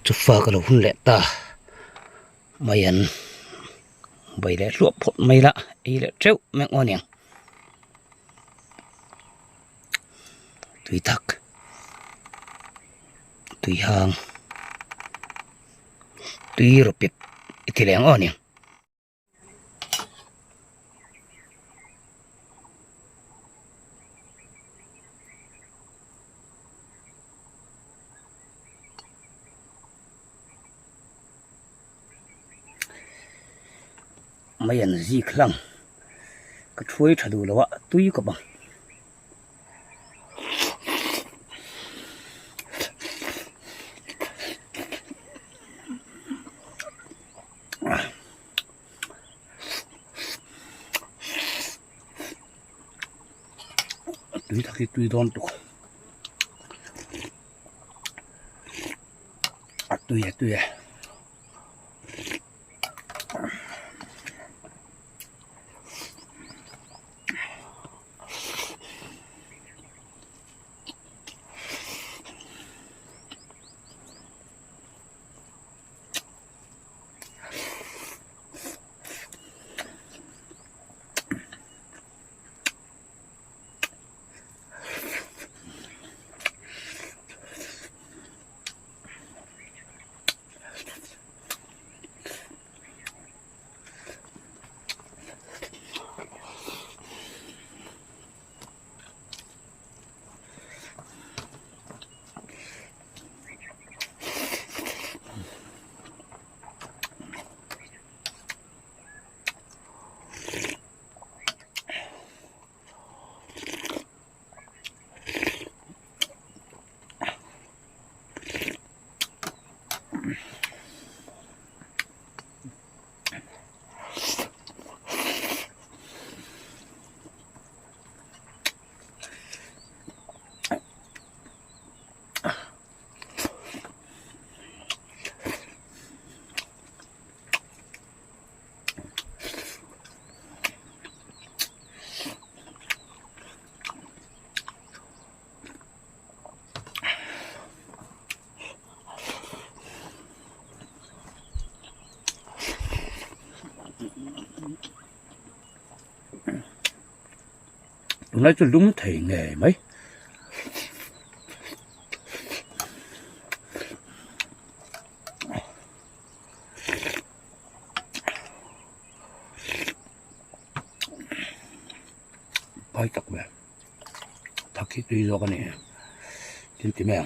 chú pha cái hun lẹ ta mày ăn vậy lẹ ruột phốt màyละý lẹ treo mẹ ngon nhỉ tùy thắc tùy hàng tùy rồi bịp ít lẹ ngon nhỉ mày ăn gì khăng cái chuối chả đủ đâu ạ tùy có bằng tùy thắc thì tùy đón tụ tùy nói cho đúng thầy nghề mấy phải tập về thật khi tùy do cái này trên tìm em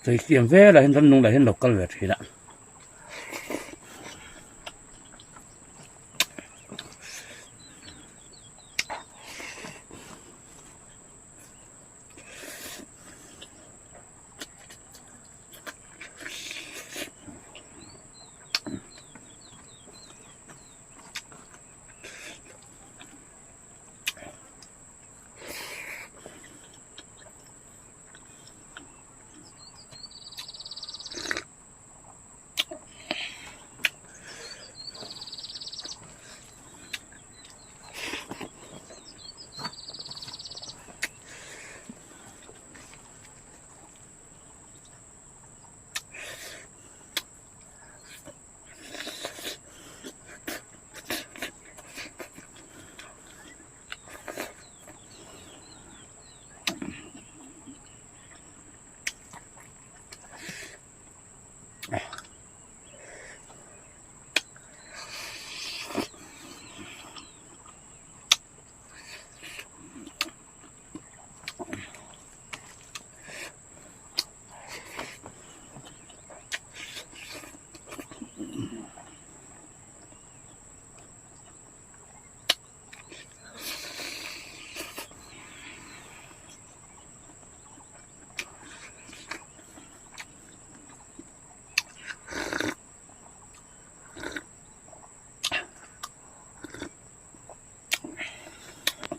rồi tiền về là hiện thân nung là hiện độc cái việc gì đó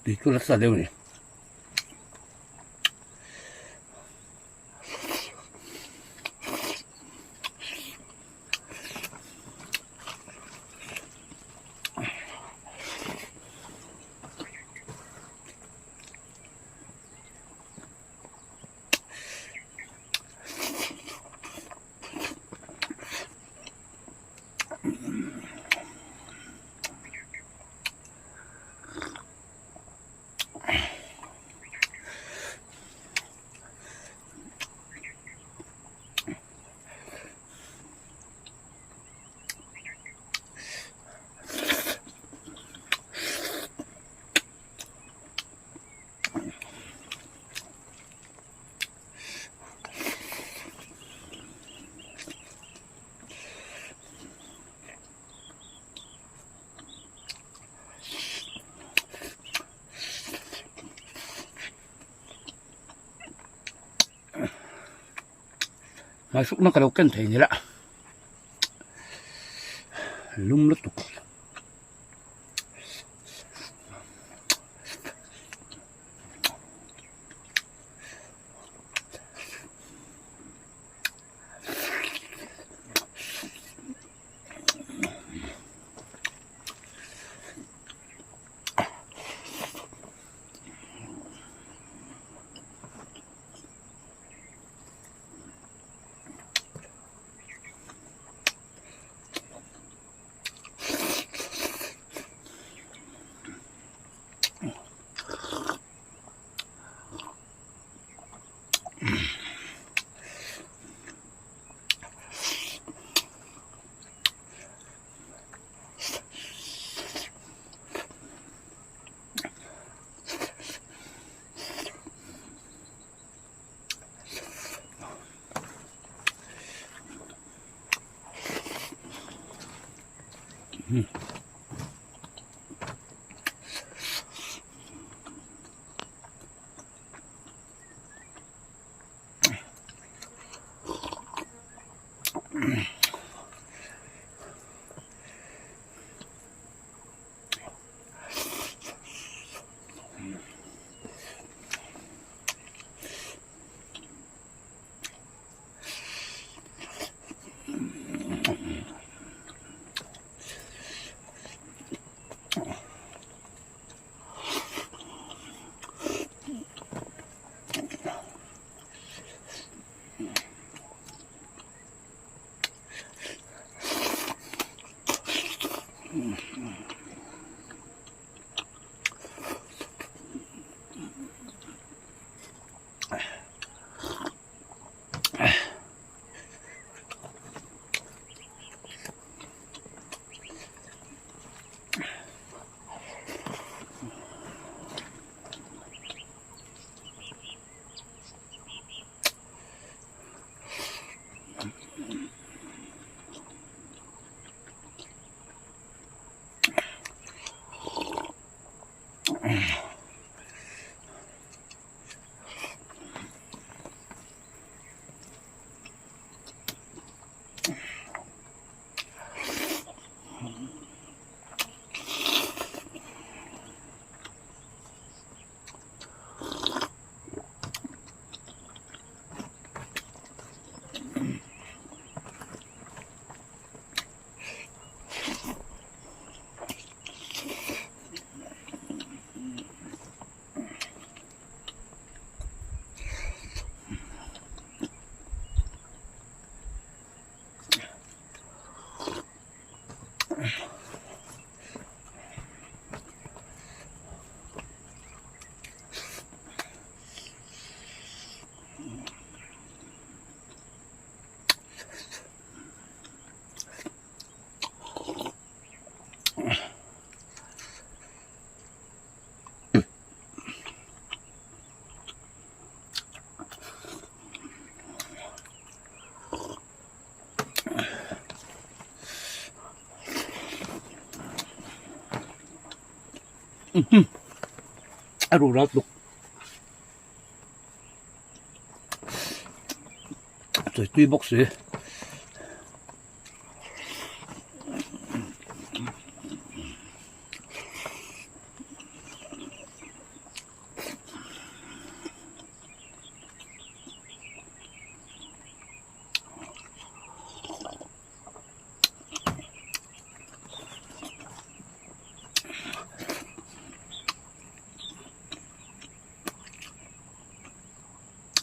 Dito lang sa daw eh. Masuk na kalaukan tayo nila. Lumlutok. Arurat look. So it's 2 box eh.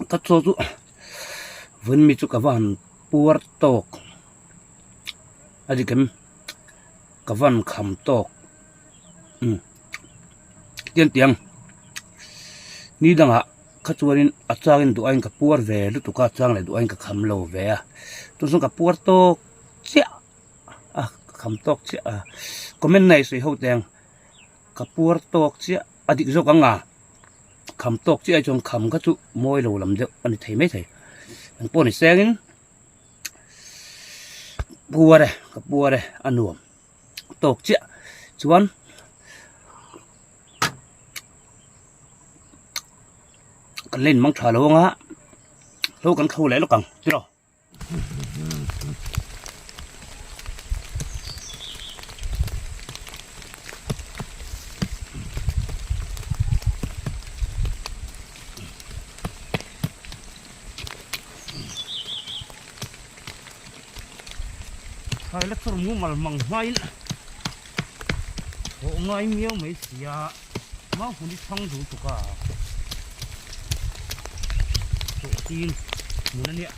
cắt số chú vẫn mi chú cả van puar tok adi kem cả van kham tok tiền tiếng ni đang ạ cắt chuanin achangin du anh cả puar về lúc tu cắt chang lại du anh cả kham lâu về à tu sung cả puar tok chia kham tok chia comment này soi hậu tiếng cả puar tok chia adi zo ka nga kham tok chia chong kham ka chu moi lo lam deuh ani thei mai thei ang pon sengin puare ka puare anuam tok chia chuan kan len mang tha lo nga lo kan khâu le lo kang tiro hay là thằng ngu mà mằng ngay hộ ngay miêu mấy xì à máu cũng đi thăng đủ tụ cả chỗ tin muốn nè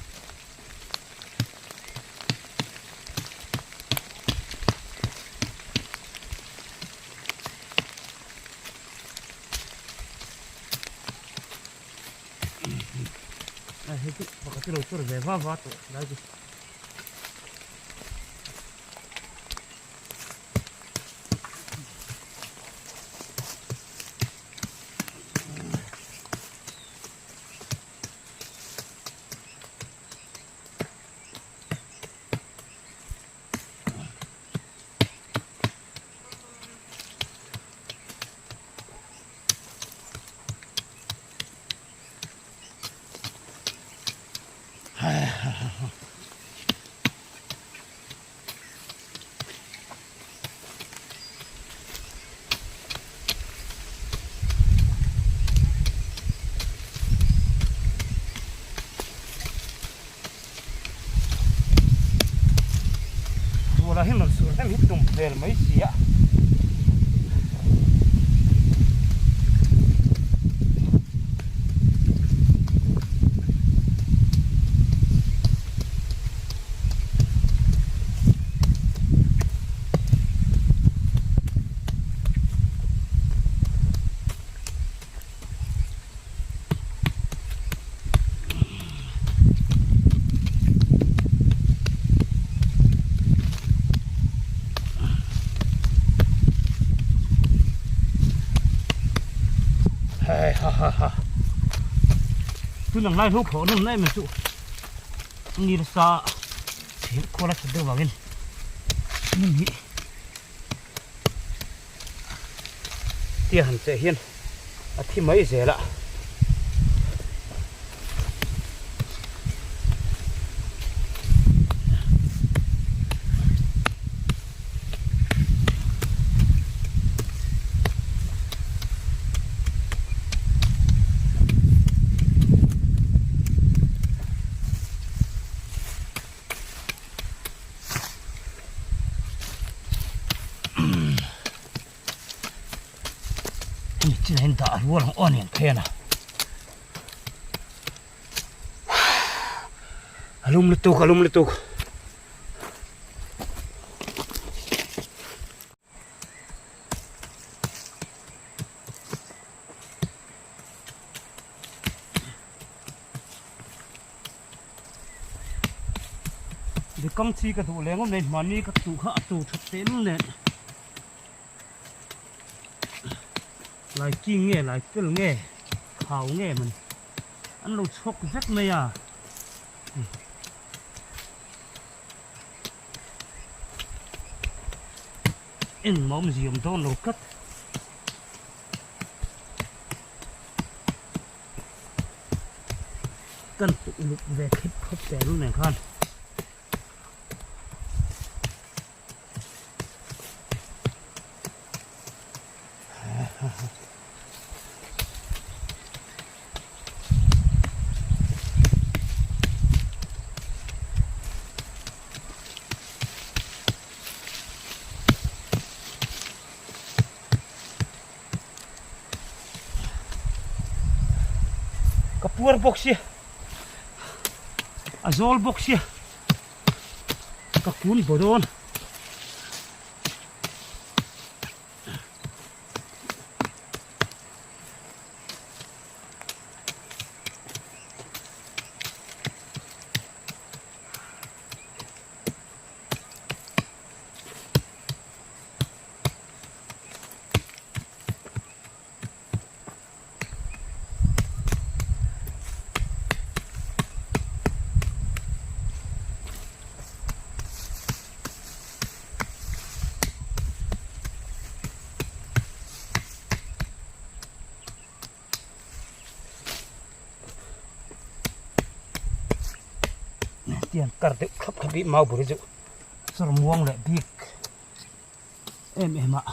hết cái bác cái lối về vá vá tụ đấy chứ là hết lần sửa hết tùng về mấy xí ạ tu nang lai lu kho nang lai ma chu ni sa thil ko la chade wangin ni ti han che hian a thi mai zela chỉ hiện tại vua lòng ôn hiện thế nào alum letuk đi công ty cái tụ lên lên mà ni cái tụ hạ tụ thực tế luôn nè lại kinh nghe lại cứ nghe khảo nghe mình ăn lẩu chóc rất mê à in mỏng gì mà lẩu cất cần tụ lực về khép khớp té luôn này con Kapur boxi azol box ya kapun bodon tiền cắt được khắp khắp bị mau bự rồi rồi muông lại big em ạ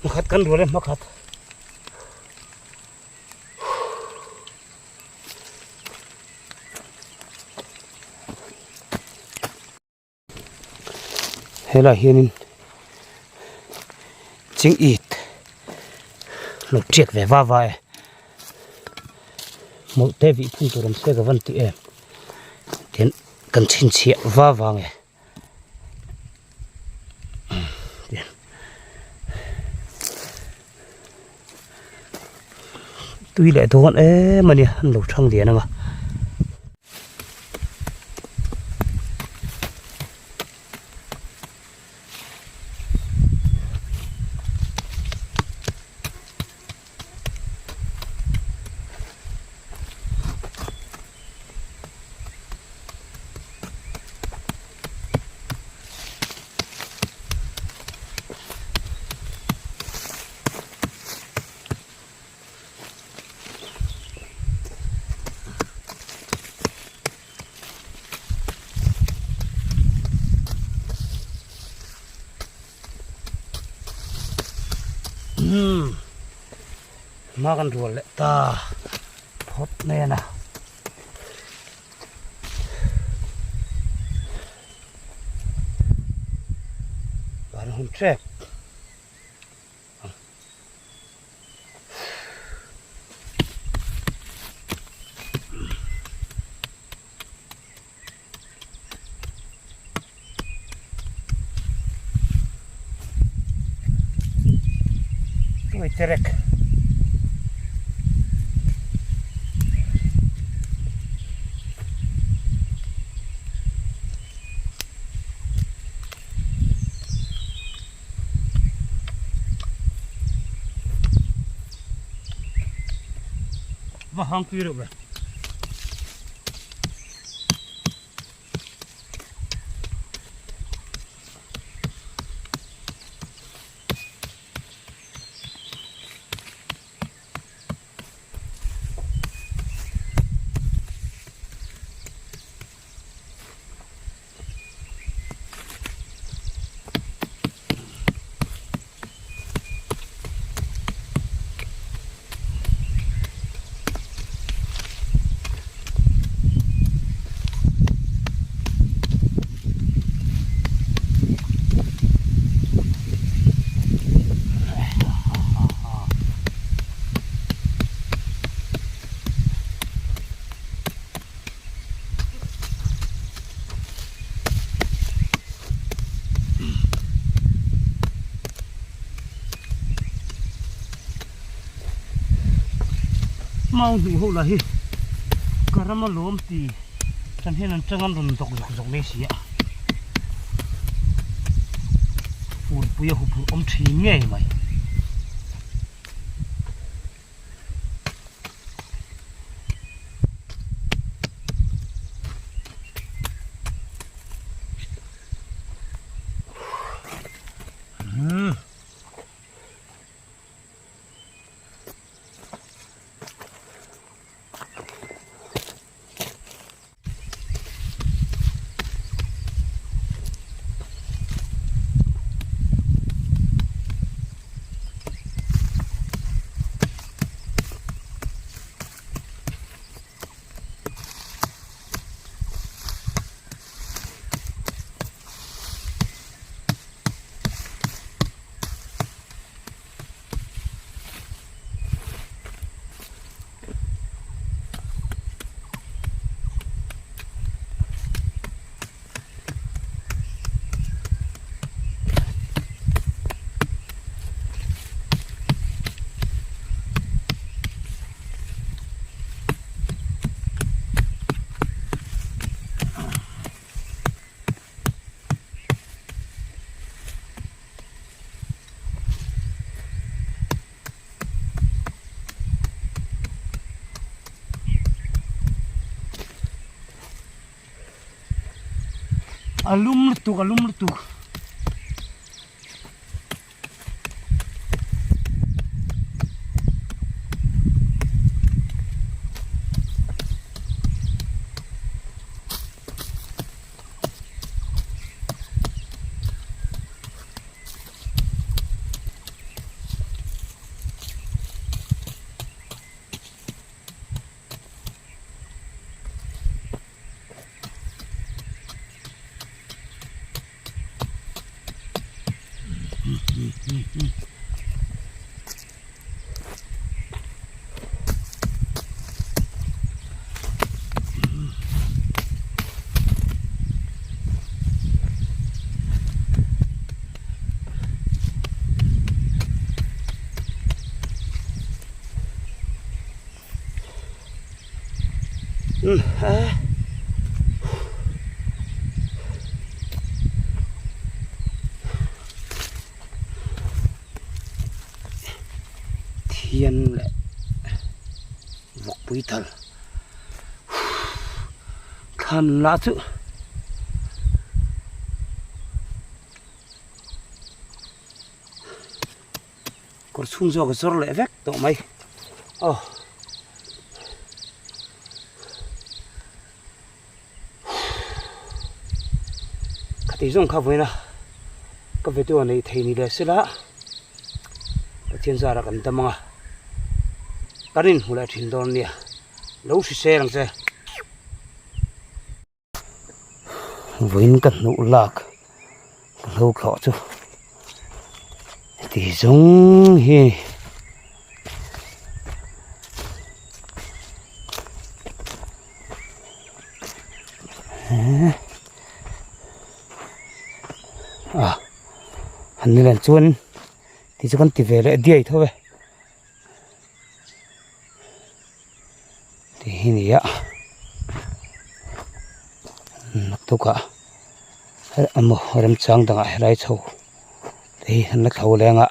makat kan dulu makat hay là hiền chính ít lục triệt về va vai một thế vị phun tụi làm xe cái vấn đề em đến cần xin chia va vàng này tuy lại thôi ấy mà nè lục trong điện mà makan dua lek ta pot nè nè bạn hôn trẹp tôi terek vâng quy được rồi mau đủ hậu là hi karama lom ti chan hen an changan dun dok dok le sia pur puya hu pur om thi nge mai alum lutuk thiên lệ vọc bụi thật khăn lá chữ còn xuống do cái gió lệ vét tụi mày thì dùng khắp với nào các về tôi này thấy như sẽ lá thiên gia là cầm tâm à cái này hula thiên đòn nè lâu xe làm xe với cần nụ lạc lâu khó chứ thì giống hi hắn này là chuôn thì cho con tìm về lại đi thôi thì này ạ nắp thuốc cả một làm trắng đang lại chầu thì hắn nó thầu lên ạ